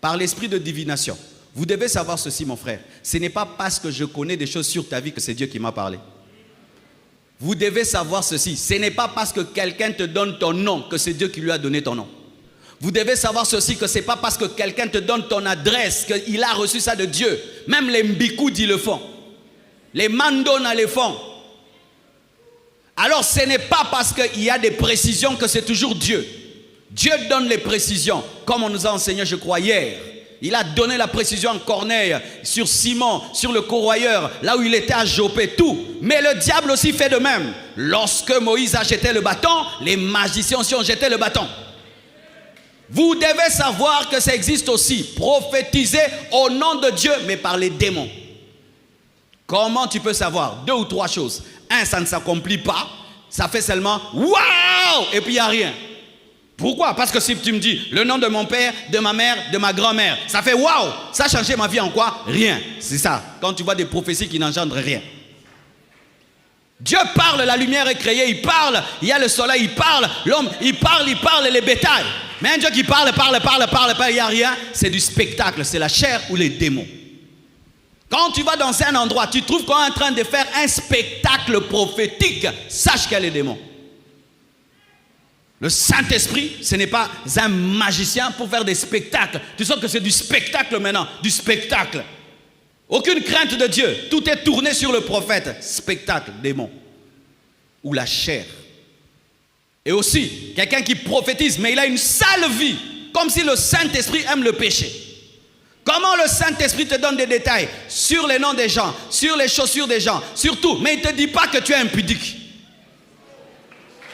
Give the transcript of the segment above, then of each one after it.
par l'esprit de divination. Vous devez savoir ceci, mon frère. Ce n'est pas parce que je connais des choses sur ta vie que c'est Dieu qui m'a parlé. Vous devez savoir ceci. Ce n'est pas parce que quelqu'un te donne ton nom que c'est Dieu qui lui a donné ton nom. Vous devez savoir ceci, que ce n'est pas parce que quelqu'un te donne ton adresse qu'il a reçu ça de Dieu. Même les Mbikoudi le font. Les Mandona le font. Alors ce n'est pas parce qu'il y a des précisions que c'est toujours Dieu. Dieu donne les précisions, comme on nous a enseigné, je crois, hier. Il a donné la précision en Corneille, sur Simon, sur le corroyeur, là où il était à Jopé, tout. Mais le diable aussi fait de même. Lorsque Moïse a jeté le bâton, les magiciens aussi ont jeté le bâton. Vous devez savoir que ça existe aussi. Prophétiser au nom de Dieu, mais par les démons. Comment tu peux savoir? 2 ou 3 choses. 1, ça ne s'accomplit pas. Ça fait seulement waouh! Et puis il n'y a rien. Pourquoi? Parce que si tu me dis le nom de mon père, de ma mère, de ma grand-mère, ça fait waouh! Ça a changé ma vie en quoi? Rien. C'est ça. Quand tu vois des prophéties qui n'engendrent rien. Dieu parle, la lumière est créée, il parle, il y a le soleil, il parle, l'homme, il parle, les bétails. Mais un Dieu qui parle, il n'y a rien, c'est du spectacle, c'est la chair ou les démons. Quand tu vas dans un endroit, tu trouves qu'on est en train de faire un spectacle prophétique, sache qu'il y a les démons. Le Saint-Esprit, ce n'est pas un magicien pour faire des spectacles. Tu sens que c'est du spectacle maintenant, du spectacle. Aucune crainte de Dieu, tout est tourné sur le prophète. Spectacle, démon. Ou la chair. Et aussi, quelqu'un qui prophétise, mais il a une sale vie, comme si le Saint-Esprit aime le péché. Comment le Saint-Esprit te donne des détails sur les noms des gens, sur les chaussures des gens, sur tout, mais il ne te dit pas que tu es impudique.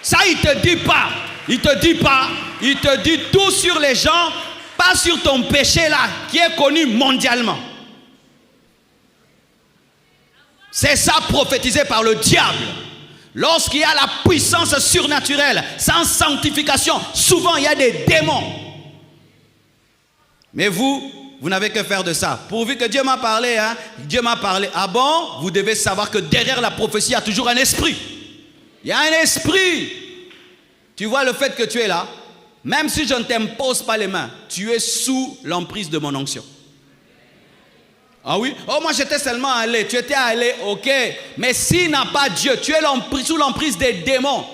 Ça, il ne te dit pas. Il ne te dit pas. Il te dit tout sur les gens, pas sur ton péché là, qui est connu mondialement. C'est ça prophétisé par le diable. Lorsqu'il y a la puissance surnaturelle, sans sanctification, souvent il y a des démons. Mais vous n'avez que faire de ça. Pourvu que Dieu m'a parlé, hein, Dieu m'a parlé. Ah bon? Vous devez savoir que derrière la prophétie, il y a toujours un esprit. Il y a un esprit. Tu vois le fait que tu es là, même si je ne t'impose pas les mains, tu es sous l'emprise de mon onction. Ah oui? Oh, moi j'étais seulement allé. Tu étais allé, ok. Mais s'il n'a pas Dieu, tu es sous l'emprise des démons.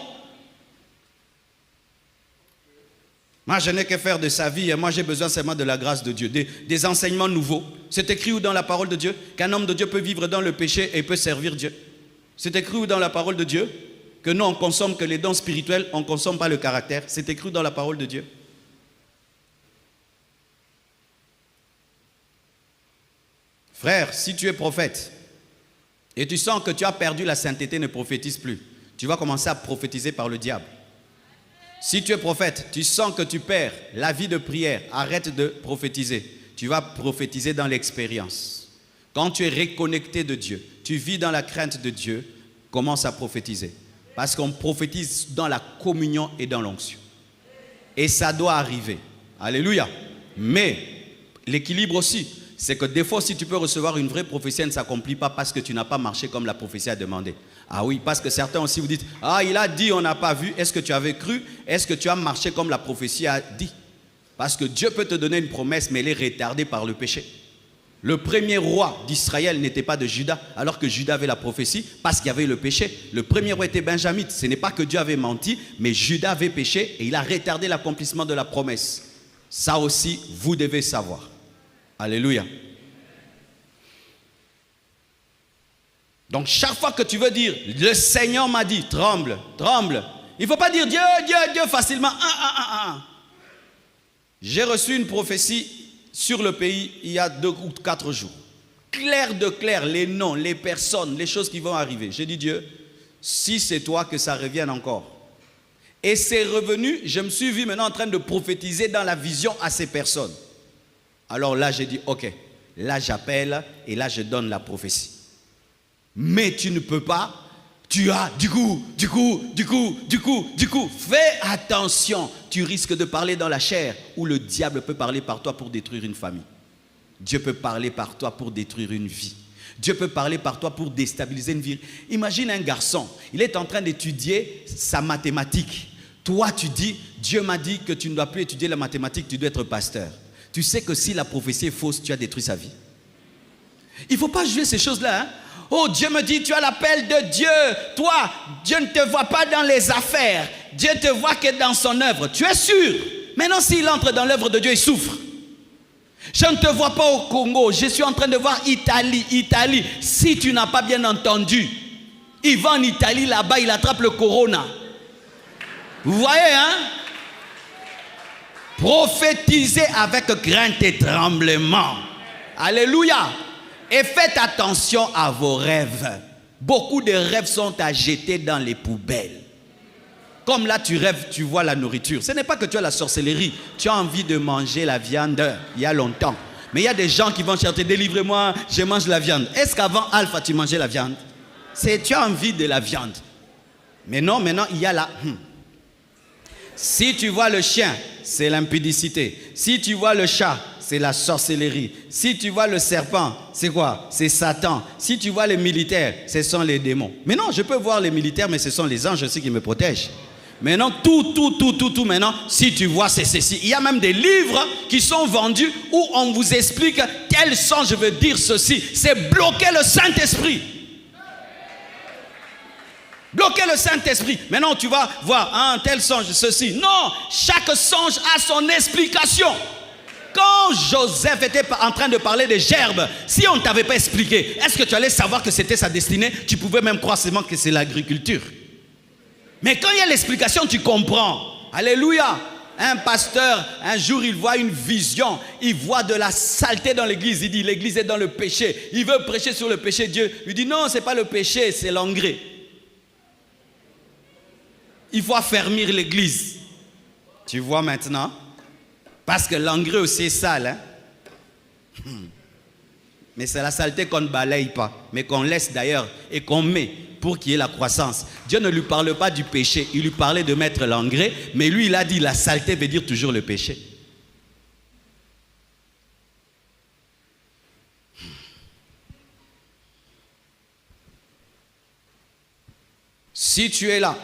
Moi je n'ai que faire de sa vie et moi j'ai besoin seulement de la grâce de Dieu, des enseignements nouveaux. C'est écrit où dans la parole de Dieu? Qu'un homme de Dieu peut vivre dans le péché et peut servir Dieu. C'est écrit où dans la parole de Dieu? Que nous on consomme que les dons spirituels, on ne consomme pas le caractère. C'est écrit dans la parole de Dieu. Frère, si tu es prophète et tu sens que tu as perdu la sainteté, ne prophétise plus. Tu vas commencer à prophétiser par le diable. Si tu es prophète, tu sens que tu perds la vie de prière, arrête de prophétiser. Tu vas prophétiser dans l'expérience. Quand tu es reconnecté de Dieu, tu vis dans la crainte de Dieu, commence à prophétiser. Parce qu'on prophétise dans la communion et dans l'onction. Et ça doit arriver. Alléluia. Mais l'équilibre aussi, c'est que des fois, si tu peux recevoir une vraie prophétie, elle ne s'accomplit pas parce que tu n'as pas marché comme la prophétie a demandé. Ah oui, parce que certains aussi vous dites, ah il a dit, on n'a pas vu, est-ce que tu avais cru? Est-ce que tu as marché comme la prophétie a dit? Parce que Dieu peut te donner une promesse, mais elle est retardée par le péché. Le premier roi d'Israël n'était pas de Juda, alors que Juda avait la prophétie, parce qu'il y avait le péché. Le premier roi était benjamite. Ce n'est pas que Dieu avait menti, mais Juda avait péché et il a retardé l'accomplissement de la promesse. Ça aussi, vous devez savoir. Alléluia. Donc chaque fois que tu veux dire, le Seigneur m'a dit, tremble, tremble. Il ne faut pas dire Dieu, Dieu, Dieu facilement. J'ai reçu une prophétie sur le pays il y a 2 ou 4 jours. Clair de clair, les noms, les personnes, les choses qui vont arriver. J'ai dit Dieu, si c'est toi que ça revienne encore. Et c'est revenu, je me suis vu maintenant en train de prophétiser dans la vision à ces personnes. Alors là, j'ai dit, ok, là j'appelle et là je donne la prophétie. Mais tu ne peux pas, tu as, du coup, fais attention. Tu risques de parler dans la chair où le diable peut parler par toi pour détruire une famille. Dieu peut parler par toi pour détruire une vie. Dieu peut parler par toi pour déstabiliser une vie. Imagine un garçon, il est en train d'étudier sa mathématique. Toi, tu dis, Dieu m'a dit que tu ne dois plus étudier la mathématique, tu dois être pasteur. Tu sais que si la prophétie est fausse, tu as détruit sa vie. Il ne faut pas jouer ces choses-là. Oh, Dieu me dit, tu as l'appel de Dieu. Toi, Dieu ne te voit pas dans les affaires. Dieu te voit que dans son œuvre. Tu es sûr. Maintenant, s'il entre dans l'œuvre de Dieu, il souffre. Je ne te vois pas au Congo. Je suis en train de voir Italie. Si tu n'as pas bien entendu, il va en Italie, là-bas, il attrape le corona. Vous voyez, hein? Prophétisez avec crainte et tremblement. Alléluia. Et faites attention à vos rêves. Beaucoup de rêves sont à jeter dans les poubelles. Comme là, tu rêves, tu vois la nourriture. Ce n'est pas que tu as la sorcellerie. Tu as envie de manger la viande il y a longtemps. Mais il y a des gens qui vont chercher, délivrez-moi, je mange la viande. Est-ce qu'avant Alpha, tu mangeais la viande? Tu as envie de la viande. Mais non, maintenant, il y a la... Si tu vois le chien, c'est l'impudicité. Si tu vois le chat, c'est la sorcellerie. Si tu vois le serpent, c'est quoi? C'est Satan. Si tu vois les militaires, ce sont les démons. Mais non, je peux voir les militaires, mais ce sont les anges aussi qui me protègent. Maintenant, tout, maintenant, si tu vois, c'est ceci. Il y a même des livres qui sont vendus où on vous explique quel sens je veux dire ceci. C'est bloquer le Saint-Esprit. Bloquer le Saint-Esprit. Maintenant, tu vas voir, un tel songe, ceci. Non, chaque songe a son explication. Quand Joseph était en train de parler des gerbes, si on ne t'avait pas expliqué, est-ce que tu allais savoir que c'était sa destinée? Tu pouvais même croire seulement que c'est l'agriculture. Mais quand il y a l'explication, tu comprends. Alléluia. Un pasteur, un jour, il voit une vision. Il voit de la saleté dans l'église. Il dit, l'église est dans le péché. Il veut prêcher sur le péché. Dieu lui dit, non, ce n'est pas le péché, c'est l'engrais. Il faut affermir l'église. Tu vois maintenant? Parce que l'engrais aussi est sale. Hein? Mais c'est la saleté qu'on ne balaye pas, mais qu'on laisse d'ailleurs et qu'on met pour qu'il y ait la croissance. Dieu ne lui parle pas du péché, il lui parlait de mettre l'engrais, mais lui il a dit la saleté veut dire toujours le péché. Si tu es là,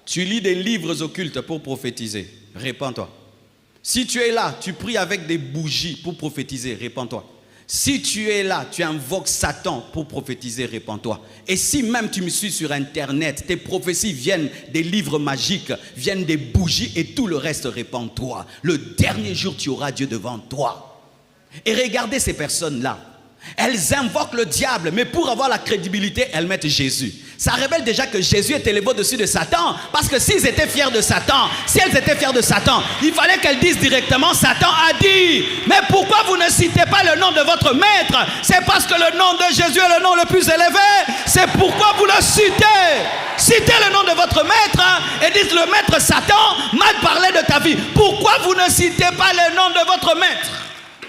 tu lis des livres occultes pour prophétiser, répands-toi. Si tu es là, tu pries avec des bougies pour prophétiser, répands-toi. Si tu es là, tu invoques Satan pour prophétiser, répands-toi. Et si même tu me suis sur Internet, tes prophéties viennent des livres magiques, viennent des bougies et tout le reste, répands-toi. Le dernier jour, tu auras Dieu devant toi. Et regardez ces personnes-là. Elles invoquent le diable, mais pour avoir la crédibilité, elles mettent Jésus. Ça révèle déjà que Jésus est élevé au-dessus de Satan. Parce que s'ils étaient fiers de Satan, si elles étaient fières de Satan, il fallait qu'elles disent directement, Satan a dit. Mais pourquoi vous ne citez pas le nom de votre maître? C'est parce que le nom de Jésus est le nom le plus élevé. C'est pourquoi vous le citez. Citez le nom de votre maître et dites, le maître Satan m'a parlé de ta vie. Pourquoi vous ne citez pas le nom de votre maître?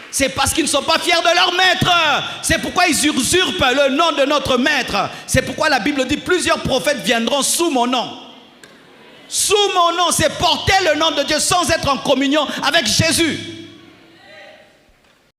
C'est parce qu'ils ne sont pas fiers de leur maître. C'est pourquoi ils usurpent le nom de notre maître. C'est pourquoi la Bible dit, plusieurs prophètes viendront sous mon nom. Sous mon nom, c'est porter le nom de Dieu sans être en communion avec Jésus.